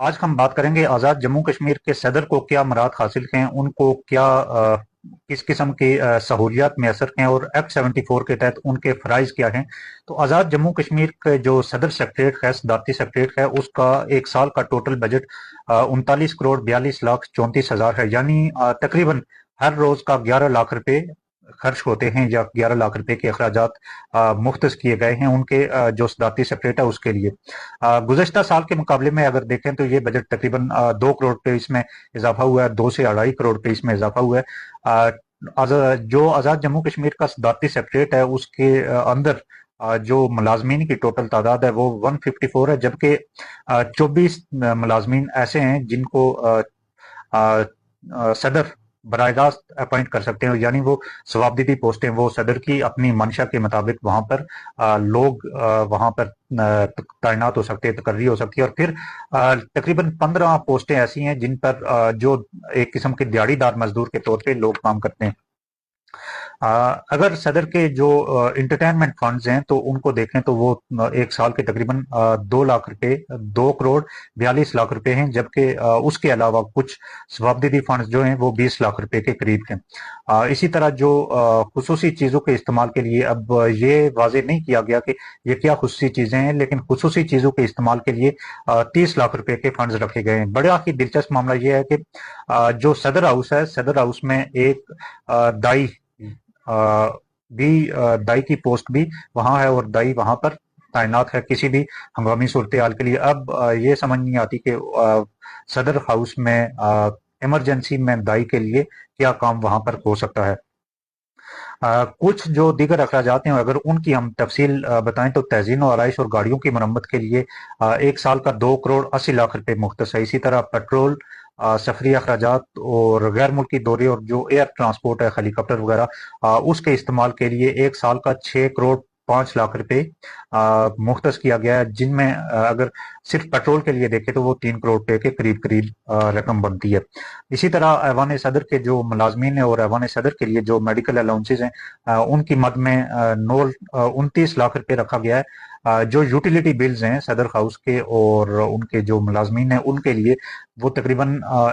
आज हम बात करेंगे आज़ाद जम्मू कश्मीर के सदर को क्या मराद हासिल हैं, उनको क्या किस किस्म की सहूलियात मैसर हैं और एक्ट 74 के तहत उनके फ़राइज़ क्या हैं। तो आज़ाद जम्मू कश्मीर के जो सदर सेक्रेटरीट है, सदारती सेक्रेटरीट है, उसका एक साल का टोटल बजट 39 करोड़ 42 लाख 34 हज़ार है। यानी तकरीबन हर रोज़ का 11 लाख रुपए खर्च होते हैं या 11 लाख रुपए के अखराजात मुख्तस किए गए हैं उनके जो सदारती सेक्रेटरीट है उसके लिए। गुज़श्ता साल के मुकाबले में अगर देखें तो ये बजट तकरीबन 2 करोड़ पे इसमें इजाफा हुआ है, 2 से 2.5 करोड़ पे इसमें इजाफा हुआ है। जो आज़ाद जम्मू कश्मीर का सदारती सेक्रेटरीट है उसके अंदर जो मुलाजमीन की टोटल तादाद है वो 154 है, जबकि 24 मुलाजमीन ऐसे हैं जिनको सदर बराह रास्त अपॉइंट कर सकते हैं, यानी वो जवाबदीदी पोस्टें वो सदर की अपनी मंशा के मुताबिक वहां पर लोग वहां पर तैनात हो सकते हैं, तकर्री हो सकती है। और फिर तकरीबन 15 पोस्टें ऐसी हैं जिन पर जो एक किस्म के दिहाड़ीदार मजदूर के तौर पे लोग काम करते हैं। अगर सदर के जो इंटरटेनमेंट फंड्स हैं तो उनको देखें तो वो एक साल के तकरीबन 2 लाख रुपए 2 करोड़ 42 लाख रुपए हैं, जबकि उसके अलावा कुछ जवाबदेही फंड्स जो हैं वो 20 लाख रुपए के करीब हैं। इसी तरह जो खुसूसी चीज़ों के इस्तेमाल के लिए अब ये वाजे नहीं किया गया कि ये क्या खुसूसी चीज़ें हैं, लेकिन खुसूसी चीज़ों के इस्तेमाल के लिए 30 लाख रुपए के फंड्स रखे गए हैं। बड़ा ही दिलचस्प मामला ये है कि जो सदर हाउस है, सदर हाउस में एक दाई दाई की पोस्ट भी वहां है और दाई वहां पर तैनात है किसी भी हंगामी सूरत हाल के लिए। अब ये समझ नहीं आती कि सदर हाउस में इमरजेंसी में दाई के लिए क्या काम वहां पर हो सकता है। कुछ जो दीगर अखराजात हैं अगर उनकी हम तफसील बताएं तो तहजीन और आरइश और गाड़ियों की मरम्मत के लिए एक साल का 2 करोड़ 80 लाख रुपए मुख्तस है। इसी तरह पेट्रोल, सफरी अखराजात और गैर मुल्की दौरे और जो एयर ट्रांसपोर्ट है, हेलीकॉप्टर वगैरह, उसके इस्तेमाल के लिए एक साल का 6 करोड़ 5 लाख रुपए मुख्तस किया गया है, जिनमें अगर सिर्फ पेट्रोल के लिए देखें तो वो 3 करोड़ रुपए के करीब करीब रकम बनती है। इसी तरह ऐवान सदर के जो मुलाजमीन है और ऐवान सदर के लिए जो मेडिकल अलाउंसेज हैं उनकी मद में 29 लाख रुपए रखा गया है। जो यूटिलिटी बिल्स हैं सदर हाउस के और उनके जो मुलाजमीन हैं उनके लिए वो तकरीबन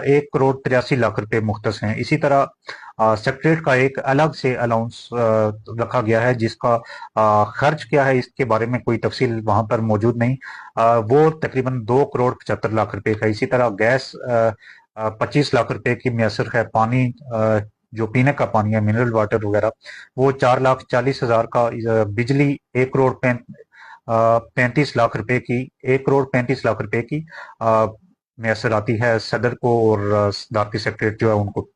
1 करोड़ 83 लाख रुपए मुख्तस हैं। इसी तरह सेक्रेटरीट का एक अलग से अलाउंस रखा गया है जिसका खर्च क्या है इसके बारे में कोई तफसील वहां पर मौजूद नहीं। वो तकरीबन 2 करोड़ 75 लाख रुपए का। इसी तरह गैस 25 लाख रुपए की मैसर है। पानी जो पीने का पानी है, मिनरल वाटर वगैरह, वो 4 लाख 40 हज़ार का। बिजली 1 करोड़ 35 लाख रुपए की 1 करोड़ 35 लाख रुपए की मैसर आती है सदर को और सदारती सेक्रेटरी जो है उनको।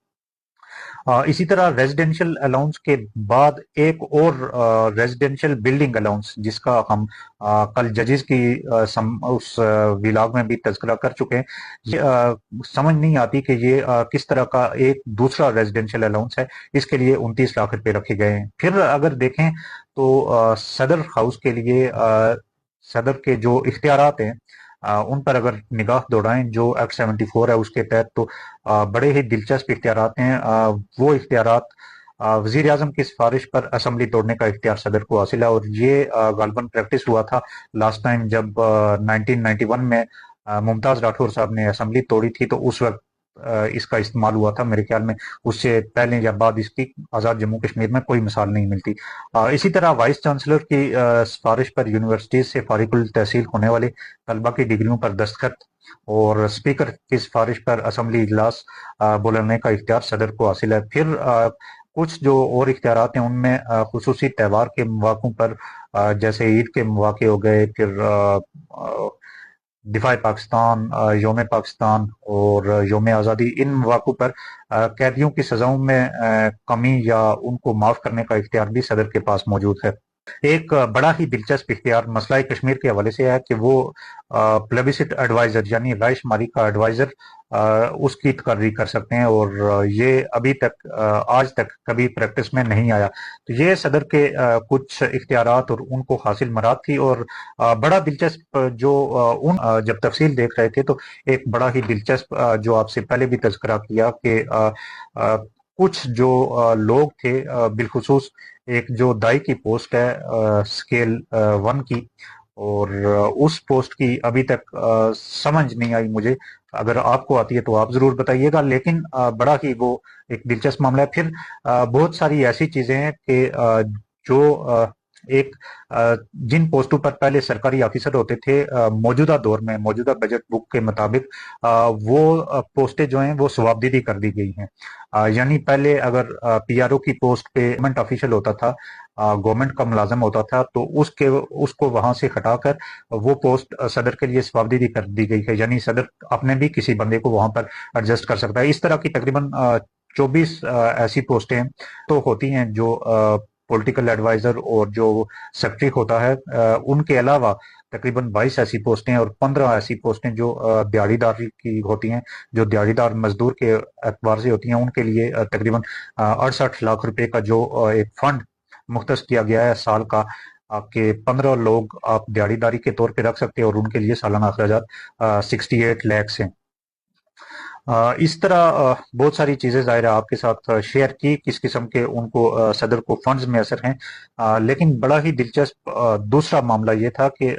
इसी तरह रेजिडेंशियल अलाउंस के बाद एक और रेजिडेंशियल बिल्डिंग अलाउंस जिसका हम कल जजेस की उस विलाग में भी तज़किरा कर चुके हैं। ये समझ नहीं आती कि ये किस तरह का एक दूसरा रेजिडेंशियल अलाउंस है। इसके लिए 29 लाख रुपए रखे गए हैं। फिर अगर देखें तो सदर हाउस के लिए सदर के जो इख्तियारात हैं उन पर अगर निगाह दौड़ाएं जो एक्ट 74 है उसके तहत, तो बड़े ही दिलचस्प इख्तियारात हैं। वो इख्तियारात वजीर आजम की सिफारिश पर असम्बली तोड़ने का इख्तियार सदर को हासिल है और ये गालबन प्रैक्टिस हुआ था लास्ट टाइम जब 1991 में मुमताज राठौर साहब ने असम्बली तोड़ी थी, तो उस वक्त इसका इस्तेमाल हुआ था। मेरे ख्याल में उससे पहले या बाद इसकी आज़ाद जम्मू कश्मीर में कोई मिसाल नहीं मिलती। इसी तरह वाइस चांसलर की सिफारिश पर यूनिवर्सिटीज से फारिकुल तहसील होने वाले तलबा की डिग्रियों पर दस्तखत और स्पीकर की सिफारिश पर असम्बली इजलास बुलाने का इख्तियार सदर को हासिल है। फिर कुछ जो और इख्तियारात हैं उनमें खुसूसी त्यौहार के मौक़ों पर जैसे ईद के मौके हो गए, फिर दिफा पाकिस्तान, योम पाकिस्तान और योम आज़ादी, इन मौक़ों पर कैदियों की सजाओं में कमी या उनको माफ़ करने का इख्तियार भी सदर के पास मौजूद है। एक बड़ा ही दिलचस्प इख्तियार मसला कश्मीर के हवाले से है कि वो प्लेबिसिट एडवाइजर यानी राय शुमारी का एडवाइजर उसकी तकर्री कर सकते हैं और ये अभी तक आज तक कभी प्रैक्टिस में नहीं आया। तो ये सदर के कुछ इख्तियारात और उनको हासिल मराद थी। और बड़ा दिलचस्प जो जब तफसील देख रहे थे तो एक बड़ा ही दिलचस्प जो आपसे पहले भी तज़किरा किया कि कुछ जो लोग थे बिलखुसूस एक जो दाई की पोस्ट है स्केल 1 की, और उस पोस्ट की अभी तक समझ नहीं आई मुझे। अगर आपको आती है तो आप जरूर बताइएगा, लेकिन बड़ा ही वो एक दिलचस्प मामला है। फिर बहुत सारी ऐसी चीजें हैं कि जो एक जिन पोस्टों पर पहले सरकारी ऑफिसर होते थे, मौजूदा दौर में मौजूदा बजट बुक के मुताबिक वो पोस्टें जो हैं वो जवाबदेही कर दी गई हैं। यानी पहले अगर पीआरओ की पोस्ट पे गवर्नमेंट ऑफिशियल होता था, गवर्नमेंट का मुलाजम होता था, तो उसको वहां से हटाकर वो पोस्ट सदर के लिए जवाबदेही कर दी गई है। यानी सदर अपने भी किसी बंदे को वहां पर एडजस्ट कर सकता है। इस तरह की तकरीबन 24 ऐसी पोस्टें तो होती हैं जो पॉलिटिकल एडवाइजर और जो सेक्रेटरी होता है, उनके अलावा तकरीबन 22 ऐसी पोस्टें और 15 ऐसी पोस्टें जो दिहाड़ीदार की होती हैं, जो दिहाड़ीदार मजदूर के एतबार से होती हैं, उनके लिए तकरीबन 68 लाख रुपए का जो एक फंड मुख्तस किया गया है साल का, आपके 15 लोग आप दिहाड़ीदारी के तौर पे रख सकते हैं और उनके लिए सालाना अखराजात 68 लैक्स हैं। इस तरह बहुत सारी चीजें जाहिर है आपके साथ शेयर की, किस किस्म के उनको सदर को फंड्स में असर हैं। लेकिन बड़ा ही दिलचस्प दूसरा मामला ये था कि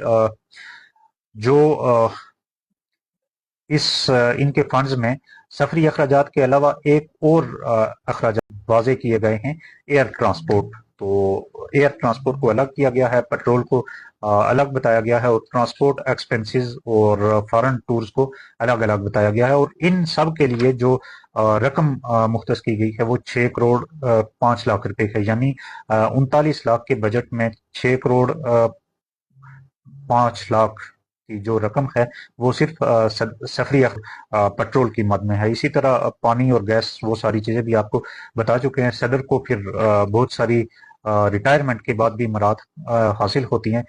जो इनके फंड्स में सफरी अखराजात के अलावा एक और अखराजात वाजे किए गए हैं, एयर ट्रांसपोर्ट। तो एयर ट्रांसपोर्ट को अलग किया गया है, पेट्रोल को अलग बताया गया है, और ट्रांसपोर्ट एक्सपेंसेस और फॉरेन टूर्स को अलग अलग बताया गया है। और इन सब के लिए जो रकम मुख्तस की गई है वो 6 करोड़ 5 लाख रुपए है। यानी 39 लाख के बजट में 6 करोड़ 5 लाख की जो रकम है वो सिर्फ सफरी पेट्रोल की मद में है। इसी तरह पानी और गैस, वो सारी चीजें भी आपको बता चुके हैं। सदर को फिर बहुत सारी रिटायरमेंट के बाद भी मराद हासिल होती हैं।